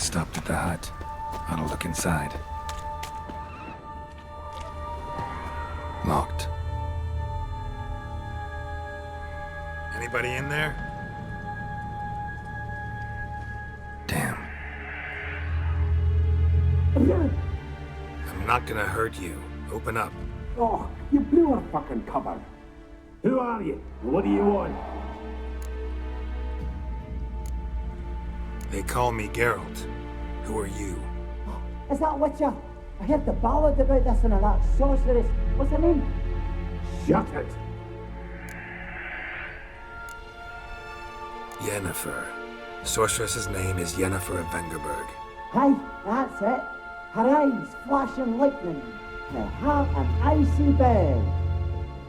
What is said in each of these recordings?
stopped at the hut. Ought to look inside. Locked. Anybody in there? Damn. I'm not gonna hurt you. Open up. Oh, you blew our fucking cover. Who are you? What do you want? They call me Geralt. Who are you? Is that Witcher? I heard the ballad about this and that sorceress. What's her name? Shut it. Yennefer. Sorceress's name is Yennefer of Vengerberg. Aye, that's it. Her eyes flashing lightning. Her heart an icy bell.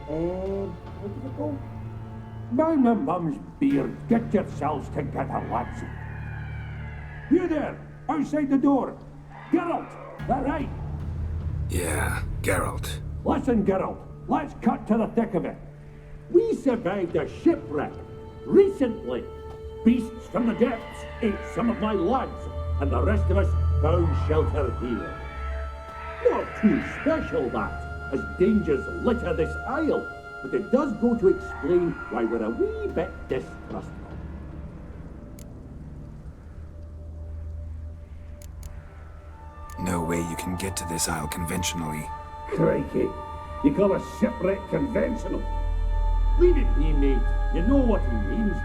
Where did it go? By my mum's beard, get yourselves together, lads. You there, outside the door. Geralt, that right? Yeah, Geralt. Listen, Geralt, let's cut to the thick of it. We survived a shipwreck recently. Beasts from the depths ate some of my lads, and the rest of us found shelter here. Not too special, that, as dangers litter this isle, but it does go to explain why we're a wee bit distrustful. No way you can get to this isle conventionally. Crikey, you call a shipwreck conventional? Leave it be, mate. You know what he means.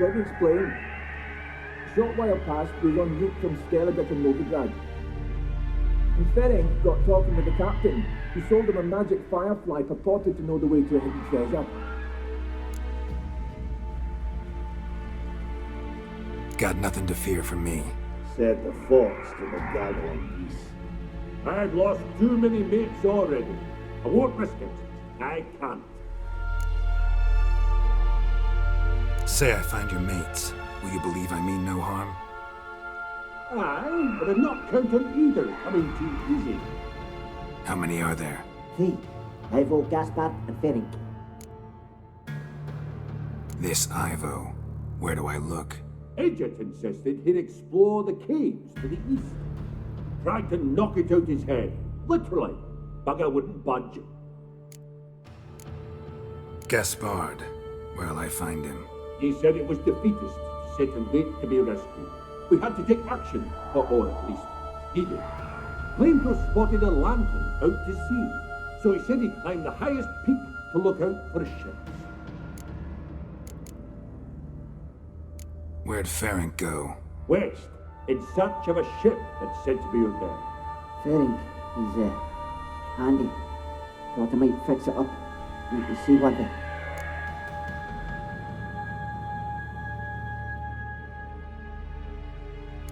Let me explain. A short while past, we were en route from Skellige to Novigrad. And Ferenc got talking with the captain, who sold him a magic firefly purported to know the way to a hidden treasure. Got nothing to fear from me. Said the fox to the gaggling geese. I've lost too many mates already. I won't risk it. I can't. Say I find your mates. Will you believe I mean no harm? Aye, but I'm not counting either coming too easy. How many are there? 3. Ivo, Gaspard, and Ferenc. This Ivo. Where do I look? Agent insisted he'd explore the caves to the east. Tried to knock it out his head. Literally. Bugger wouldn't budge. Gaspard. Where'll I find him? He said it was defeatist to sit and wait to be rescued. We had to take action, or at least he did. Claimed to have spotted a lantern out to sea, so he said he'd climb the highest peak to look out for ships. Where'd Ferenc go? West, in search of a ship that's said to be out there. Ferenc, he's handy. Thought I might fix it up. You can see what the...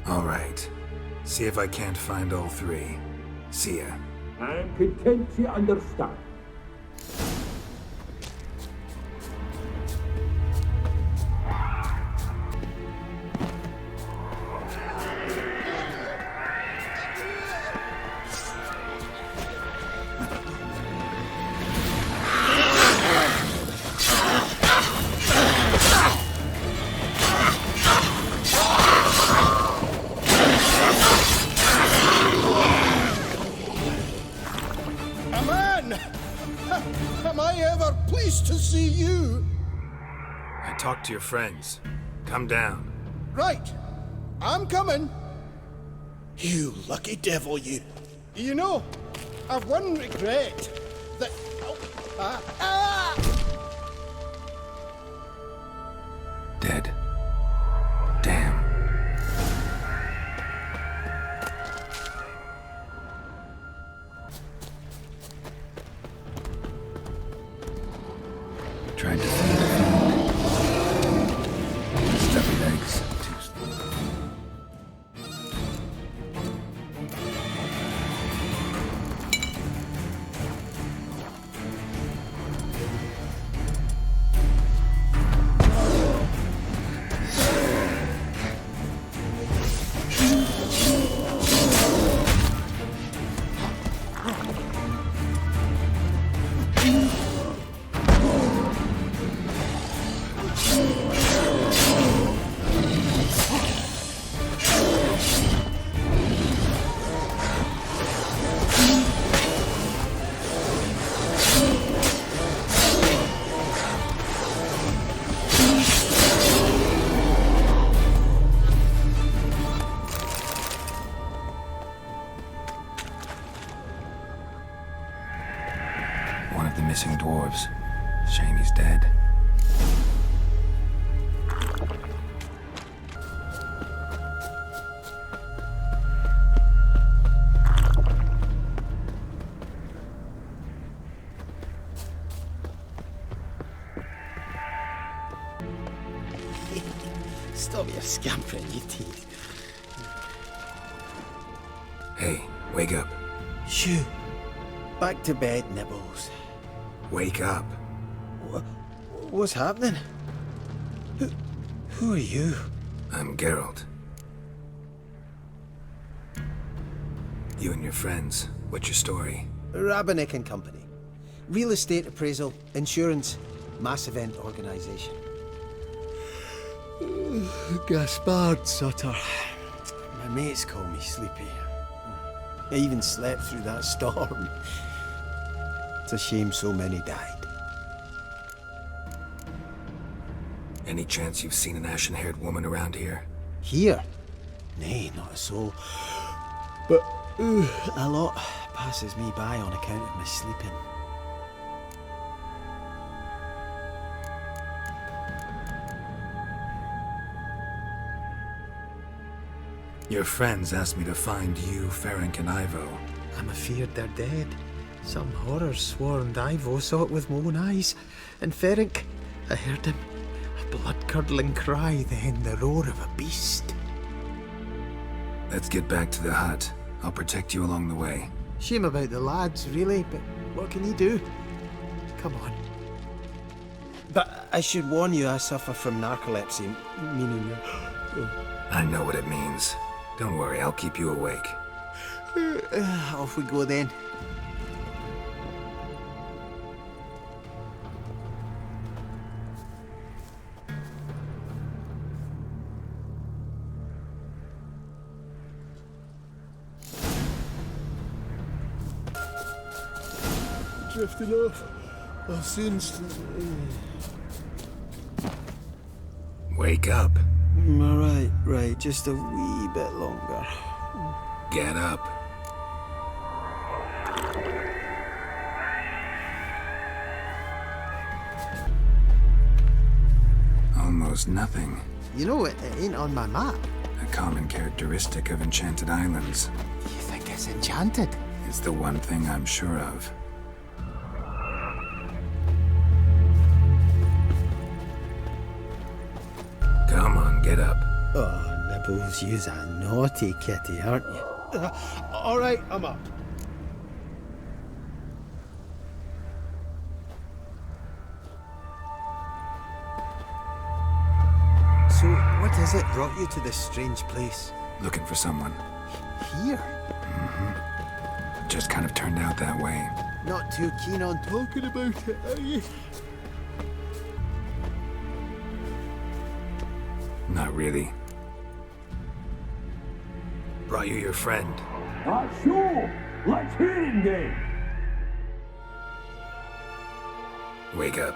All right. See if I can't find all 3. See ya. I'm content you understand. Am I ever pleased to see you? I talked to your friends. Come down. Right. I'm coming. You lucky devil, you. You know, I've one regret. That... Dead. Damn. Tried to feed the fiend. Stuffy legs. Too slow. the missing dwarves. Shame he's dead. Stop your scampering, you teeth. Hey, wake up. Shoo! Back to bed, Nibbles. Wake up. What's happening? Who are you? I'm Geralt. You and your friends, what's your story? Rabenik and Company. Real estate appraisal, insurance, mass event organisation. Gaspard Sutter. My mates call me Sleepy. I even slept through that storm. It's a shame so many died. Any chance you've seen an ashen-haired woman around here? Here? Nay, not a soul. But a lot passes me by on account of my sleeping. Your friends asked me to find you, Ferenc, and Ivo. I'm afeard they're dead. Some horrors swarmed Ivo, saw it with my own eyes. And Ferenc, I heard him. A blood-curdling cry, then the roar of a beast. Let's get back to the hut. I'll protect you along the way. Shame about the lads, really, but what can you do? Come on. But I should warn you, I suffer from narcolepsy, meaning... I know what it means. Don't worry, I'll keep you awake. Off we go then. Drifting off. I'll soon... Wake up. Right, just a wee bit longer. Get up. Almost nothing. You know, it ain't on my map. A common characteristic of enchanted islands. You think it's enchanted? It's the one thing I'm sure of. Come on, get up. Oh, Nibbles, you's a naughty kitty, aren't you? All right, I'm up. So, what is it brought you to this strange place? Looking for someone. Here? Just kind of turned out that way. Not too keen on talking about it, are you? Not really. Brought you your friend. Sure. Let's hear him then. Wake up.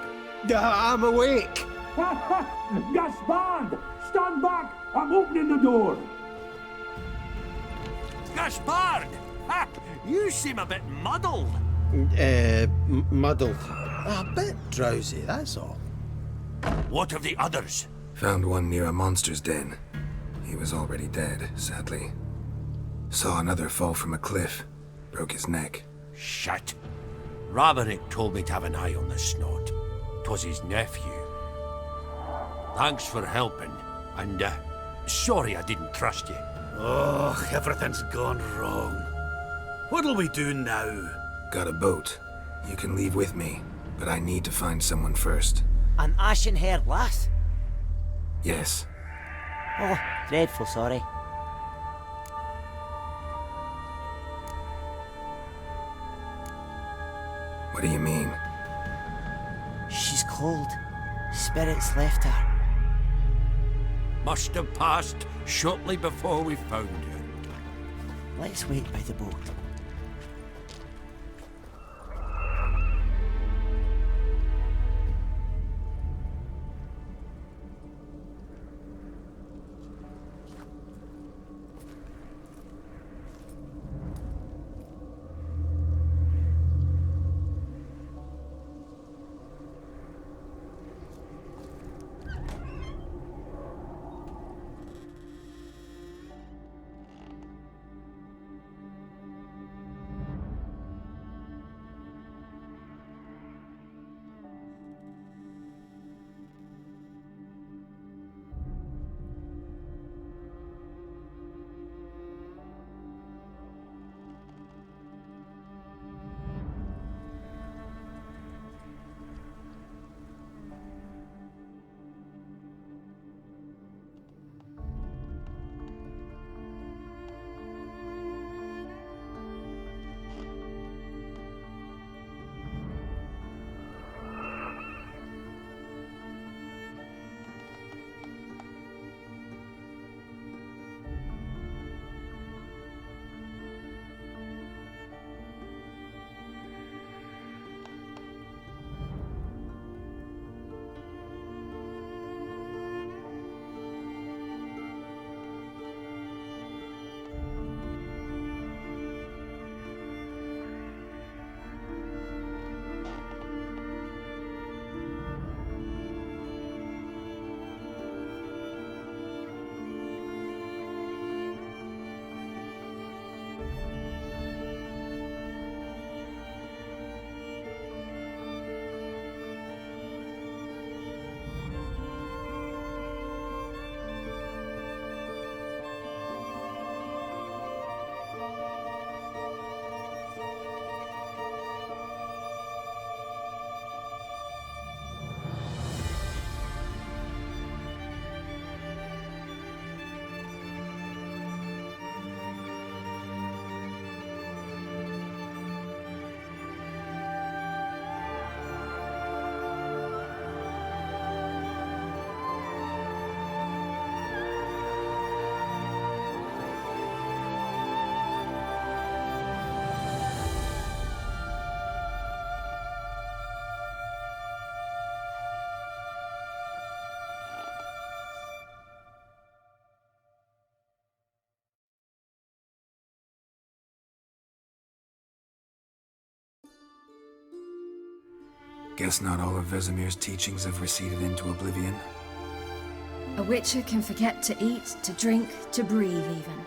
I'm awake. Gaspard! Stand back! I'm opening the door! Gaspard! Ha! You seem a bit muddled. Muddled. A bit drowsy, that's all. What of the others? Found one near a monster's den. He was already dead, sadly. Saw another fall from a cliff. Broke his neck. Shit. Rabenik told me to have an eye on the snot. 'Twas his nephew. Thanks for helping, and sorry I didn't trust you. Oh, everything's gone wrong. What'll we do now? Got a boat. You can leave with me, but I need to find someone first. An ashen-haired lass? Yes. Oh, dreadful sorry. What do you mean? She's cold. Spirits left her. Must have passed shortly before we found her. Let's wait by the boat. Guess not all of Vesemir's teachings have receded into oblivion. A witcher can forget to eat, to drink, to breathe even.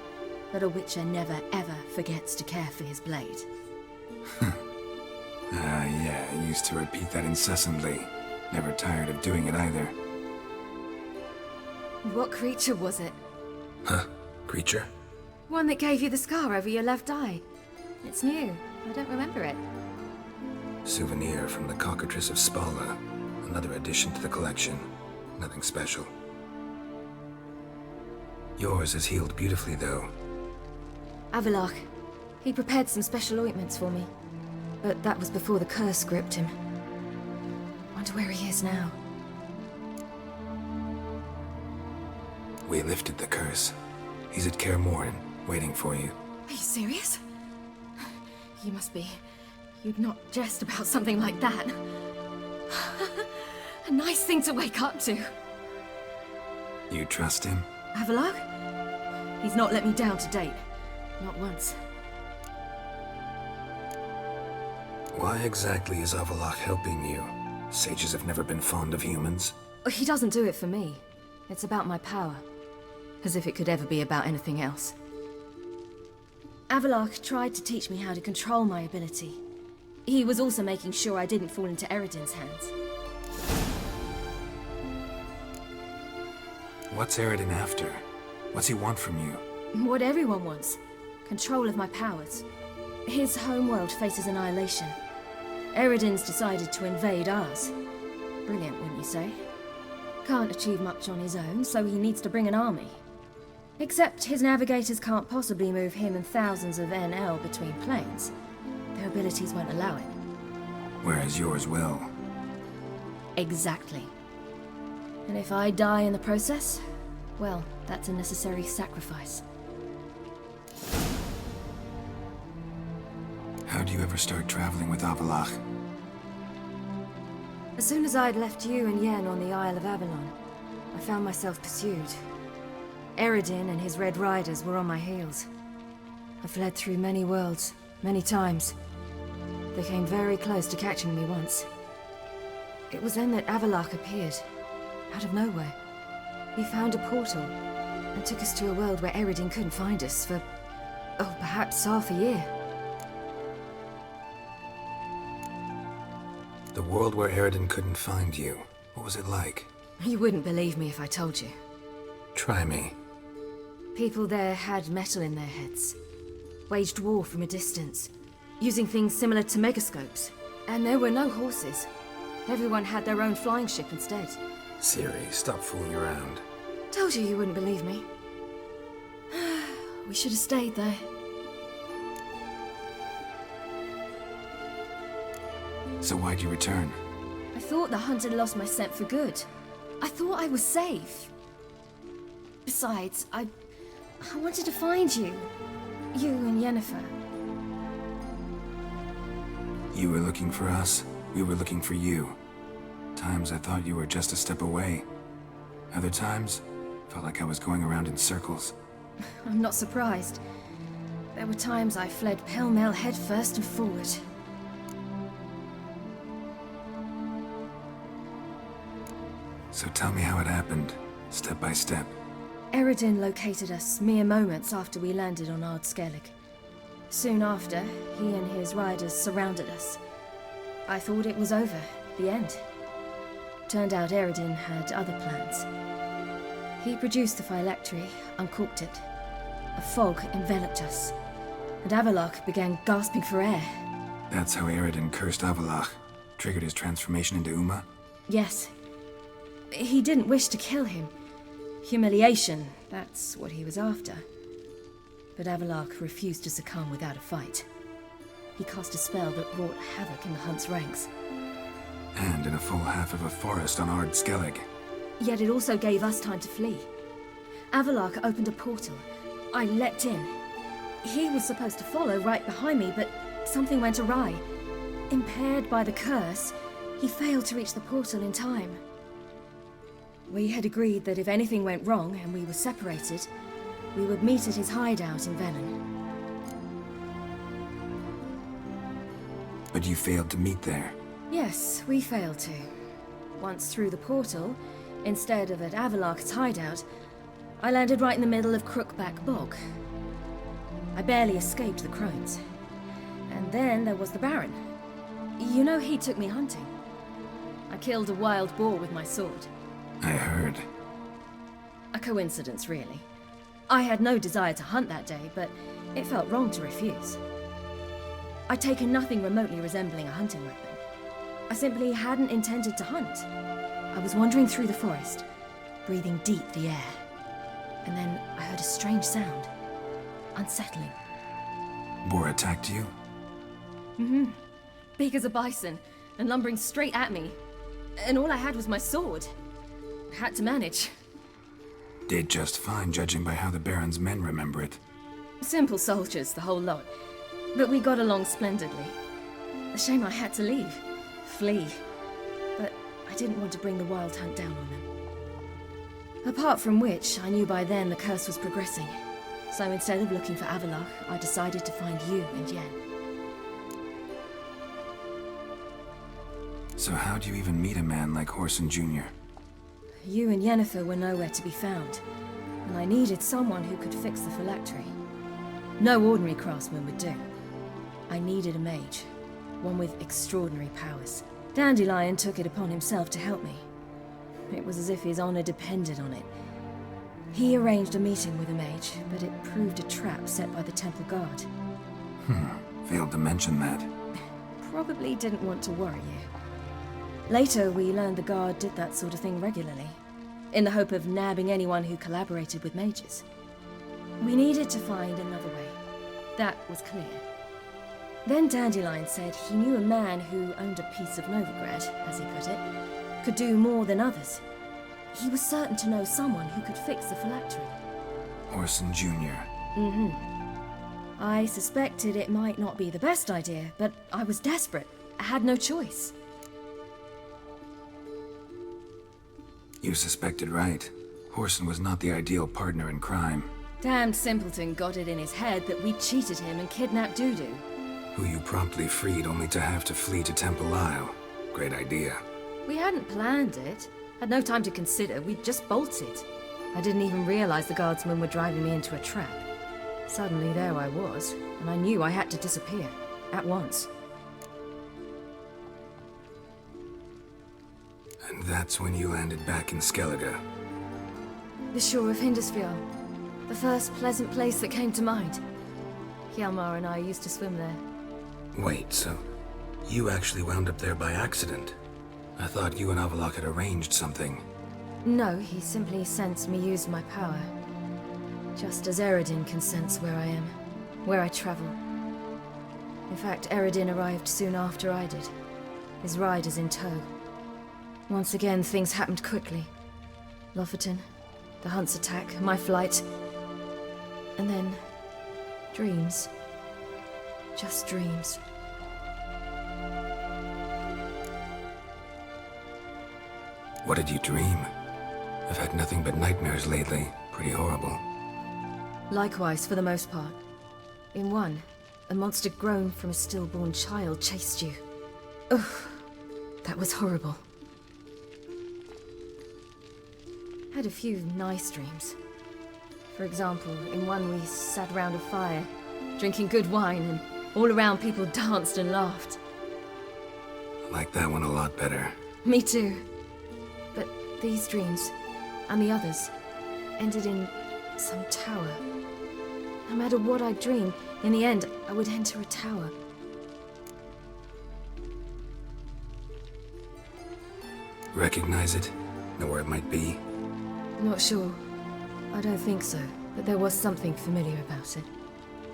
But a witcher never ever forgets to care for his blade. Yeah, I used to repeat that incessantly. Never tired of doing it either. What creature was it? Huh? Creature? One that gave you the scar over your left eye. It's new. I don't remember it. Souvenir from the Cockatrice of Spala. Another addition to the collection. Nothing special. Yours is healed beautifully, though. Avallac'h. He prepared some special ointments for me. But that was before the curse gripped him. Wonder where he is now. We lifted the curse. He's at Kaer Morhen, waiting for you. Are you serious? You must be. You'd not jest about something like that. A nice thing to wake up to. You trust him? Avallac'h? He's not let me down to date. Not once. Why exactly is Avallac'h helping you? Sages have never been fond of humans. He doesn't do it for me. It's about my power. As if it could ever be about anything else. Avallac'h tried to teach me how to control my ability. He was also making sure I didn't fall into Eredin's hands. What's Eredin after? What's he want from you? What everyone wants. Control of my powers. His homeworld faces annihilation. Eredin's decided to invade ours. Brilliant, wouldn't you say? Can't achieve much on his own, so he needs to bring an army. Except his navigators can't possibly move him and thousands of NL between planes. Their abilities won't allow it. Whereas yours will. Exactly. And if I die in the process, well, that's a necessary sacrifice. How'd you ever start traveling with Avallac'h? As soon as I'd left you and Yen on the Isle of Avalon, I found myself pursued. Eredin and his Red Riders were on my heels. I fled through many worlds, many times. They came very close to catching me once. It was then that Avallac'h appeared, out of nowhere. He found a portal, and took us to a world where Eredin couldn't find us for, oh, perhaps half a year. The world where Eredin couldn't find you. What was it like? You wouldn't believe me if I told you. Try me. People there had metal in their heads. Waged war from a distance, using things similar to megascopes. And there were no horses. Everyone had their own flying ship instead. Ciri, stop fooling around. Told you wouldn't believe me. We should have stayed there. So why'd you return? I thought the hunt had lost my scent for good. I thought I was safe. Besides, I wanted to find you. You and Yennefer. You were looking for us. We were looking for you. Times I thought you were just a step away. Other times, felt like I was going around in circles. I'm not surprised. There were times I fled pell-mell headfirst and forward. So tell me how it happened, step by step. Eredin located us mere moments after we landed on Ard Skellig. Soon after, he and his riders surrounded us. I thought it was over, the end. Turned out Eredin had other plans. He produced the phylactery, uncorked it. A fog enveloped us, and Avallac'h began gasping for air. That's how Eredin cursed Avallac'h, triggered his transformation into Uma? Yes. He didn't wish to kill him. Humiliation, that's what he was after. But Avallac'h refused to succumb without a fight. He cast a spell that wrought havoc in the hunt's ranks. And in a full half of a forest on Ard Skellig. Yet it also gave us time to flee. Avallac'h opened a portal. I leapt in. He was supposed to follow right behind me, but something went awry. Impaired by the curse, he failed to reach the portal in time. We had agreed that if anything went wrong and we were separated, we would meet at his hideout in Venom. But you failed to meet there. Yes, we failed to. Once through the portal, instead of at Avalok's hideout, I landed right in the middle of Crookback Bog. I barely escaped the crones. And then there was the Baron. You know, he took me hunting. I killed a wild boar with my sword. I heard. A coincidence, really. I had no desire to hunt that day, but it felt wrong to refuse. I'd taken nothing remotely resembling a hunting weapon. I simply hadn't intended to hunt. I was wandering through the forest, breathing deep the air. And then I heard a strange sound. Unsettling. Boar attacked you? Mm-hmm. Big as a bison, and lumbering straight at me. And all I had was my sword. I had to manage. Did just fine, judging by how the Baron's men remember it. Simple soldiers, the whole lot. But we got along splendidly. A shame I had to leave. Flee. But I didn't want to bring the Wild Hunt down on them. Apart from which, I knew by then the curse was progressing. So instead of looking for Avalok, I decided to find you and Yen. So how'd you even meet a man like Whoreson Jr.? You and Yennefer were nowhere to be found, and I needed someone who could fix the phylactery. No ordinary craftsman would do. I needed a mage, one with extraordinary powers. Dandelion took it upon himself to help me. It was as if his honor depended on it. He arranged a meeting with a mage, but it proved a trap set by the Temple Guard. Failed to mention that. Probably didn't want to worry you. Later, we learned the Guard did that sort of thing regularly, in the hope of nabbing anyone who collaborated with mages. We needed to find another way. That was clear. Then Dandelion said he knew a man who owned a piece of Novigrad, as he put it, could do more than others. He was certain to know someone who could fix the phylactery. Whoreson Jr. I suspected it might not be the best idea, but I was desperate. I had no choice. You suspected right. Whoreson was not the ideal partner in crime. Damned simpleton got it in his head that we cheated him and kidnapped Dudu. Who you promptly freed only to have to flee to Temple Isle. Great idea. We hadn't planned it. Had no time to consider. We just bolted. I didn't even realize the guardsmen were driving me into a trap. Suddenly there I was, and I knew I had to disappear. At once. And that's when you landed back in Skellige. The shore of Hindisfjall. The first pleasant place that came to mind. Hjalmar and I used to swim there. Wait, so you actually wound up there by accident? I thought you and Avalok had arranged something. No, he simply sensed me use my power. Just as Eredin can sense where I am, where I travel. In fact, Eredin arrived soon after I did. His riders in tow. Once again, things happened quickly. Lofoten, the Hunt's attack, my flight. And then, dreams. Just dreams. What did you dream? I've had nothing but nightmares lately. Pretty horrible. Likewise, for the most part. In one, a monster grown from a stillborn child chased you. Ugh, that was horrible. Had a few nice dreams. For example, in one we sat around a fire, drinking good wine, and all around people danced and laughed. I like that one a lot better. Me too. But these dreams, and the others, ended in some tower. No matter what I dreamed, in the end, I would enter a tower. Recognize it? Know where it might be? Not sure. I don't think so, but there was something familiar about it.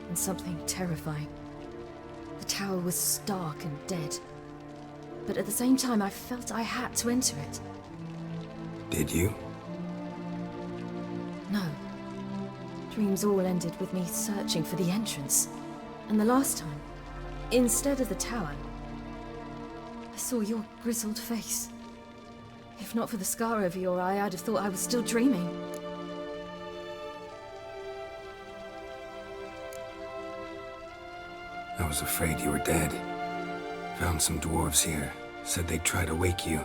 And something terrifying. The tower was stark and dead. But at the same time, I felt I had to enter it. Did you? No. Dreams all ended with me searching for the entrance. And the last time, instead of the tower, I saw your grizzled face. If not for the scar over your eye, I'd have thought I was still dreaming. I was afraid you were dead. Found some dwarves here. Said they'd try to wake you,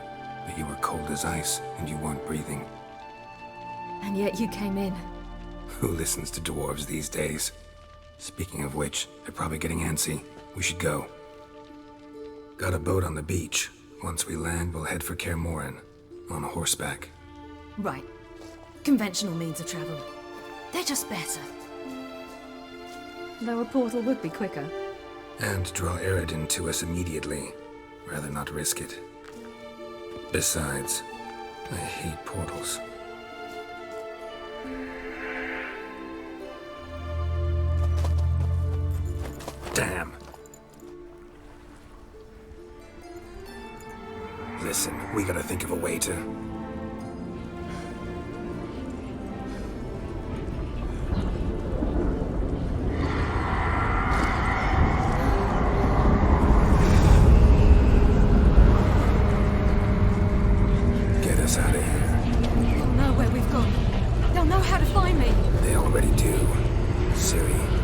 but you were cold as ice and you weren't breathing. And yet you came in. Who listens to dwarves these days? Speaking of which, they're probably getting antsy. We should go. Got a boat on the beach. Once we land, we'll head for Kaer Morhen. On horseback. Right. Conventional means of travel. They're just better. Though a portal would be quicker. And draw Eredin to us immediately. Rather not risk it. Besides, I hate portals. Damn. Listen, we gotta think of a way to... Get us out of here. They'll know where we've gone. They'll know how to find me. They already do. Ciri,